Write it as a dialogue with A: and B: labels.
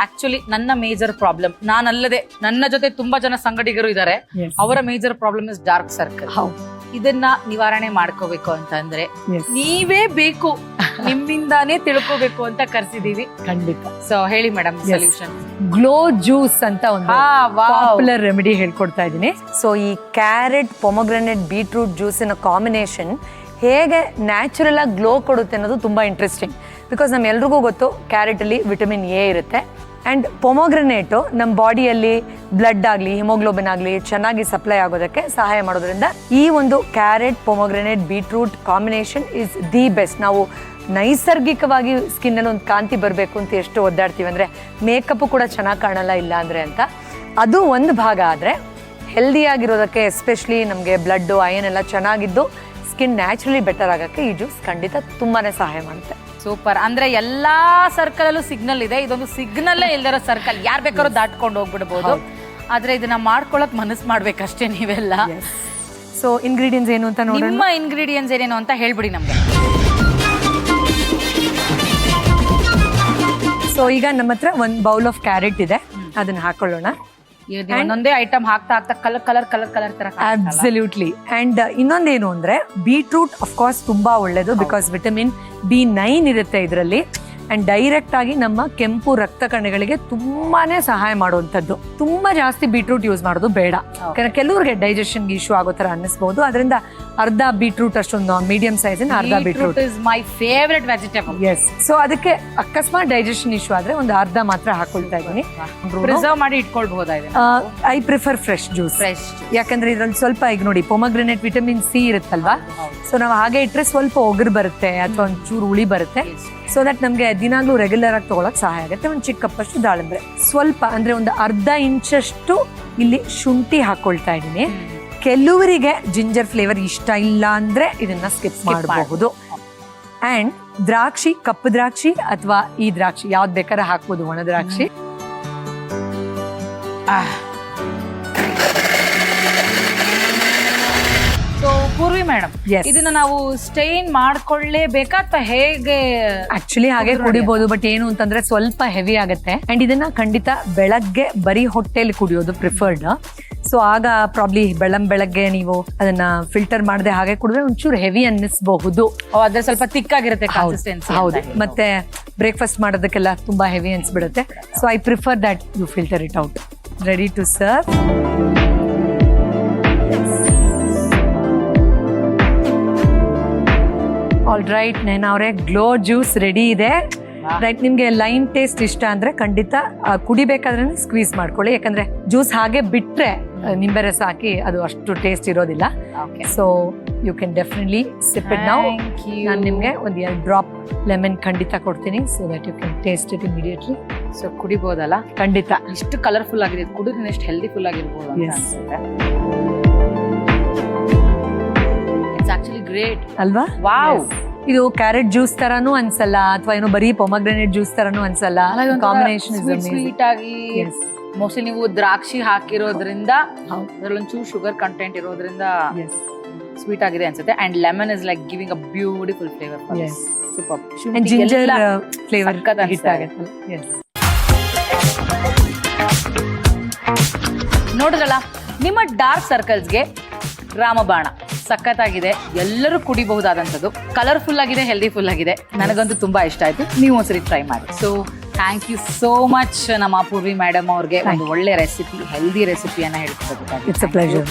A: Actually ನನ್ನ major problem, ನಾನಲ್ಲದೆ ನನ್ನ ಜೊತೆ ತುಂಬಾ ಜನ ಸಂಗಡಿಗರು ಇದ್ದಾರೆ, ಅವರ major problem is dark circle. ಇದನ್ನ ನಿವಾರಣೆ ಮಾಡ್ಕೋಬೇಕು ಅಂತ ಅಂದ್ರೆ ನೀವೇ ಬೇಕು, ನಿಮ್ಮಿಂದಾನೇ ತಿಳ್ಕೋಬೇಕು ಅಂತ ಕರ್ಸಿದೀವಿ.
B: ಖಂಡಿತ.
A: ಸೊ ಹೇಳಿ ಮೇಡಮ್ ಸೊಲ್ಯೂಷನ್.
B: ಗ್ಲೋ ಜ್ಯೂಸ್ ಅಂತ ಒಂದು ಪಾಪ್ಯುಲರ್ ರೆಮಿಡಿ ಹೇಳ್ಕೊಡ್ತಾ ಇದ್ದೀನಿ.
C: ಸೊ ಈ ಕ್ಯಾರೆಟ್, ಪೊಮೊಗ್ರೆನೇಟ್, ಬೀಟ್ರೂಟ್ ಜ್ಯೂಸಿನ ಕಾಂಬಿನೇಷನ್ ಹೇಗೆ ನ್ಯಾಚುರಲ್ ಆಗಿ ಗ್ಲೋ ಕೊಡುತ್ತೆ ಅನ್ನೋದು ತುಂಬಾ ಇಂಟ್ರೆಸ್ಟಿಂಗ್. ಬಿಕಾಸ್ ನಮ್ಮೆಲ್ರಿಗೂ ಗೊತ್ತು ಕ್ಯಾರೆಟಲ್ಲಿ ವಿಟಮಿನ್ ಎ ಇರುತ್ತೆ, ಆ್ಯಂಡ್ ಪೊಮೊಗ್ರೆನೇಟು ನಮ್ಮ ಬಾಡಿಯಲ್ಲಿ ಬ್ಲಡ್ ಆಗಲಿ ಹಿಮೋಗ್ಲೋಬಿನ್ ಆಗಲಿ ಚೆನ್ನಾಗಿ ಸಪ್ಲೈ ಆಗೋದಕ್ಕೆ ಸಹಾಯ ಮಾಡೋದ್ರಿಂದ ಈ ಒಂದು carrot, pomegranate, beetroot combination is the best. ನಾವು ನೈಸರ್ಗಿಕವಾಗಿ ಸ್ಕಿನ್ನಲ್ಲಿ ಒಂದು ಕಾಂತಿ ಬರಬೇಕು ಅಂತ ಎಷ್ಟು ಒದ್ದಾಡ್ತೀವಿ ಅಂದರೆ ಮೇಕಪ್ಪು ಕೂಡ ಚೆನ್ನಾಗಿ ಕಾಣಲ್ಲ ಇಲ್ಲ ಅಂದರೆ ಅಂತ. ಅದು ಒಂದು ಭಾಗ ಆದರೆ ಹೆಲ್ದಿಯಾಗಿರೋದಕ್ಕೆ, ಎಸ್ಪೆಷಲಿ ನಮಗೆ ಬ್ಲಡ್ಡು ಅಯನ್ ಎಲ್ಲ ಚೆನ್ನಾಗಿದ್ದು ಸ್ಕಿನ್ ನ್ಯಾಚುರಲಿ ಬೆಟರ್ ಆಗೋಕ್ಕೆ ಈ ಜ್ಯೂಸ್ ಖಂಡಿತ ತುಂಬಾ ಸಹಾಯ ಮಾಡುತ್ತೆ.
A: ಸೂಪರ್. ಅಂದ್ರೆ ಎಲ್ಲಾ ಸರ್ಕಲ್ ಅಲ್ಲೂ ಸಿಗ್ನಲ್ ಇದೆ, ಇದೊಂದು ಸಿಗ್ನಲ್ಲೇ ಇಲ್ದಿರೋ ಸರ್ಕಲ್, ಯಾರು ಬೇಕಾದ್ರೂ ದಾಟ್ಕೊಂಡು ಹೋಗ್ಬಿಡ್ಬೋದು. ಆದ್ರೆ ಇದನ್ನ ಮಾಡ್ಕೊಳಕ್ ಮನಸ್ಸು ಮಾಡ್ಬೇಕಷ್ಟೇ ನೀವೆಲ್ಲ.
C: ಸೊ ಇಂಗ್ರೀಡಿಯೆಂಟ್ಸ್ ಏನು ಅಂತ ನೋಡಿ,
A: ನಿಮ್ಮ ಇಂಗ್ರೀಡಿಯೆಂಟ್ಸ್ ಏನೇನು ಅಂತ ಹೇಳ್ಬಿಡಿ ನಮ್ಗೆ.
C: ಸೊ ಈಗ ನಮ್ಮ ಹತ್ರ ಒಂದು ಬೌಲ್ ಆಫ್ ಕ್ಯಾರೆಟ್ ಇದೆ, ಅದನ್ನ ಹಾಕೊಳ್ಳೋಣ.
A: ಒಂದೊಂದೇ ಐಟಮ್ ಹಾಕ್ತಾ ಹಾಕ್ತಾ ಕಲರ್ ಕಲರ್ ಕಲರ್ ಕಲರ್ ತರ.
C: ಅಬ್ಸಲ್ಯೂಟ್ಲಿ. ಅಂಡ್ ಇನ್ನೊಂದೇನು ಅಂದ್ರೆ ಬೀಟ್ರೂಟ್ ಆಫ್ ಕೋರ್ಸ್ ತುಂಬಾ ಒಳ್ಳೇದು, ಬಿಕಾಸ್ ವಿಟಮಿನ್ B9 ಇರುತ್ತೆ ಇದರಲ್ಲಿ. ಅಂಡ್ ಡೈರೆಕ್ಟ್ ಆಗಿ ನಮ್ಮ ಕೆಂಪು ರಕ್ತ ಕಣಗಳಿಗೆ ತುಂಬಾನೇ ಸಹಾಯ ಮಾಡುವಂಥದ್ದು. ತುಂಬಾ ಜಾಸ್ತಿ ಬೀಟ್ರೂಟ್ ಯೂಸ್ ಮಾಡೋದು ಬೇಡ, ಯಾಕಂದ್ರೆ ಕೆಲವ್ರಿಗೆ ಡೈಜೆಷನ್ ಇಶ್ಯೂ ಆಗೋ ತರ ಅನ್ನಿಸ್ಬಹುದು. ಅದರಿಂದ ಅರ್ಧ ಬೀಟ್ರೂಟ್ ಅಷ್ಟೊಂದು ಮೀಡಿಯಂ ಸೈಜ್ ಅರ್ಧ beetroot
A: is my favourite vegetable.
C: Yes. So ಅದಕ್ಕೆ ಅಕಸ್ಮಾತ್ ಡೈಜೆಷನ್ ಇಶ್ಯೂ ಆದ್ರೆ ಒಂದು ಅರ್ಧ ಮಾತ್ರ ಹಾಕೊಳ್ತಾ ಇದ್ದೀನಿ.
A: ಪ್ರಿಸರ್ವ್ ಮಾಡಿ ಇಟ್ಕೊಳ್ಬಹುದಾ?
C: I prefer fresh juice. ಯಾಕಂದ್ರೆ ಇದ್ರಲ್ಲಿ ಸ್ವಲ್ಪ ಈಗ ನೋಡಿ ಪೊಮೊಗ್ರೆನೇಟ್ ವಿಟಮಿನ್ ಸಿ ಇರುತ್ತಲ್ವಾ, ಸೊ ನಾವು ಹಾಗೆ ಇಟ್ರೆ ಸ್ವಲ್ಪ ಒಗರು ಬರುತ್ತೆ ಅಥವಾ ಒಂಚೂರು ಹುಳಿ ಬರುತ್ತೆ. ಸೊ ದಟ್ ನಮ್ಗೆ ದಿನಾಗ್ಲೂ ರೆಗ್ಯುಲರ್ ಆಗಿ ತಗೊಳಕ್ ಸಹಾಯ ಆಗುತ್ತೆ. ಒಂದು ಚಿಕ್ಕ ಕಪ್ಪಷ್ಟು ದಾಳಿಂಬೆ, ಸ್ವಲ್ಪ ಅಂದ್ರೆ ಒಂದು ಅರ್ಧ ಇಂಚಷ್ಟು ಇಲ್ಲಿ ಶುಂಠಿ ಹಾಕೊಳ್ತಾ ಇದ್ದೀನಿ. ಕೆಲವರಿಗೆ ಜಿಂಜರ್ ಫ್ಲೇವರ್ ಇಷ್ಟ ಇಲ್ಲ ಅಂದ್ರೆ ಇದನ್ನ ಸ್ಕಿಪ್ ಮಾಡಬಹುದು. ಅಂಡ್ ದ್ರಾಕ್ಷಿ, ಕಪ್ಪು ದ್ರಾಕ್ಷಿ ಅಥವಾ ಈ ದ್ರಾಕ್ಷಿ ಯಾವ್ದು ಬೇಕಾದ್ರೆ ಹಾಕ್ಬೋದು, ಒಣ ದ್ರಾಕ್ಷಿ.
A: ಸೊ ಪೂರ್ವಿ ಮೇಡಮ್, ಇದನ್ನ ನಾವು ಸ್ಟೈನ್ ಮಾಡ್ಕೊಳ್ಳೇಬೇಕಾ ಅಥವಾ ಹೇಗೆ?
C: ಆಕ್ಚುಲಿ ಹಾಗೆ ಕುಡಿಬಹುದು, ಬಟ್ ಏನು ಅಂತಂದ್ರೆ ಸ್ವಲ್ಪ ಹೆವಿ ಆಗುತ್ತೆ. ಅಂಡ್ ಇದನ್ನ ಖಂಡಿತ ಬೆಳಗ್ಗೆ ಬರೀ ಹೊಟ್ಟೆಲಿ ಕುಡಿಯೋದು ಪ್ರಿಫರ್ಡ್. ಸೊ ಆಗ ಪ್ರಾಬ್ಲಿ ಬೆಳಗ್ಗೆ ನೀವು ಅದನ್ನ ಫಿಲ್ಟರ್ ಮಾಡದೆ ಹಾಗೆ ಕುಡಿದ್ರೆ ಒಂಚೂರು ಹೆವಿ ಅನ್ನಿಸಬಹುದು.
A: ಅದ್ರ ಸ್ವಲ್ಪ ತಿಕ್ಕಾಗಿರುತ್ತೆ ಕನ್ಸಿಸ್ಟೆನ್ಸಿ.
C: ಹೌದು, ಮತ್ತೆ ಬ್ರೇಕ್ಫಾಸ್ಟ್ ಮಾಡೋದಕ್ಕೆಲ್ಲ ತುಂಬಾ ಹೆವಿ ಅನ್ಸ್ಬಿಡುತ್ತೆ. So I prefer that you filter it out. Ready to serve. All right, Naina ಅವರೇ, ಗ್ಲೋ ಜ್ಯೂಸ್ ರೆಡಿ ಇದೆ. ರೈಟ್, ನಿಮ್ಗೆ ಲೈಮ್ ಟೇಸ್ಟ್ ಇಷ್ಟ ಅಂದ್ರೆ ಖಂಡಿತ ಕುಡಿಬೇಕಾದ್ರೆ ಸ್ಕ್ವೀಸ್ ಮಾಡ್ಕೊಳ್ಳಿ, ಯಾಕಂದ್ರೆ ಜ್ಯೂಸ್ ಹಾಗೆ ಬಿಟ್ರೆ ನಿಂಬೆ ರಸ ಹಾಕಿ ಅದು ಅಷ್ಟು ಟೇಸ್ಟ್ ಇರೋದಿಲ್ಲ. So you can definitely sip it now. ನಾನು ನಿಮ್ಗೆ ಒಂದು 2 ಡ್ರಾಪ್ ಲೆಮನ್ ಖಂಡಿತ ಕೊಡ್ತೀನಿ, so that you can taste it immediately.
A: So ಕುಡಿಬಹುದಲ್ಲ?
C: ಖಂಡಿತ.
A: ಇಷ್ಟು ಕಲರ್ಫುಲ್ ಆಗಿದೆ, ಕುಡಿದ್ರೆ ಎಷ್ಟು ಹೆಲ್ದಿಫುಲ್ ಆಗಿರ್ಬೋದು ಅನ್ಸುತ್ತೆ. ಇಟ್ಸ್ ಆಕ್ಚುಲಿ ಗ್ರೇಟ್
C: ಅಲ್ವಾ?
A: ವಾವ್.
C: ಇದು ಕ್ಯಾರೆಟ್ ಜ್ಯೂಸ್ ತರಾನು ಅನ್ಸಲ್ಲ, ಅಥವಾ ಏನೋ ಬರೀ ಪೊಮೊಗ್ರೆನೇಟ್ ಜ್ಯೂಸ್ ತರಾನು ಅನ್ಸಲ್ಲ. ಕಾಂಬಿನೇಷನ್
A: ಸ್ವೀಟ್ ಆಗಿ, ಮೋಸ್ಟ್ಲಿ ನೀವು ದ್ರಾಕ್ಷಿ ಹಾಕಿರೋದ್ರಿಂದ ಅದ್ರಲ್ಲೊಂಚೂರು ಶುಗರ್ ಕಂಟೆಂಟ್ ಇರೋದ್ರಿಂದ ಸ್ವೀಟ್ ಆಗಿದೆ ಅನ್ಸುತ್ತೆ. And lemon is like giving a beautiful flavour. Super.
C: Ginger flavour hit ಆಗುತ್ತೆ.
A: ನೋಡಿದ್ರಲ್ಲ, ನಿಮ್ಮ ಡಾರ್ಕ್ ಸರ್ಕಲ್ಸ್ಗೆ ರಾಮಬಾಣ ಸಖತ್ತಾಗಿದೆ, ಎಲ್ಲರೂ ಕುಡಿಬಹುದಾದಂಥದ್ದು, ಕಲರ್ಫುಲ್ ಆಗಿದೆ, ಹೆಲ್ದಿಫುಲ್ ಆಗಿದೆ. ನನಗಂತೂ ತುಂಬಾ ಇಷ್ಟ ಆಯ್ತು. ನೀವು ಒಂದ್ಸರಿ ಟ್ರೈ ಮಾಡಿ. So thank you so much ನಮ್ಮ ಪೂರ್ವಿ ಮೇಡಮ್ ಅವ್ರಿಗೆ ಒಂದು ಒಳ್ಳೆ ರೆಸಿಪಿ, ಹೆಲ್ದಿ ರೆಸಿಪಿಯನ್ನ ಹೇಳ್ಕೊಡ್ಬೇಕು.
C: It's a pleasure.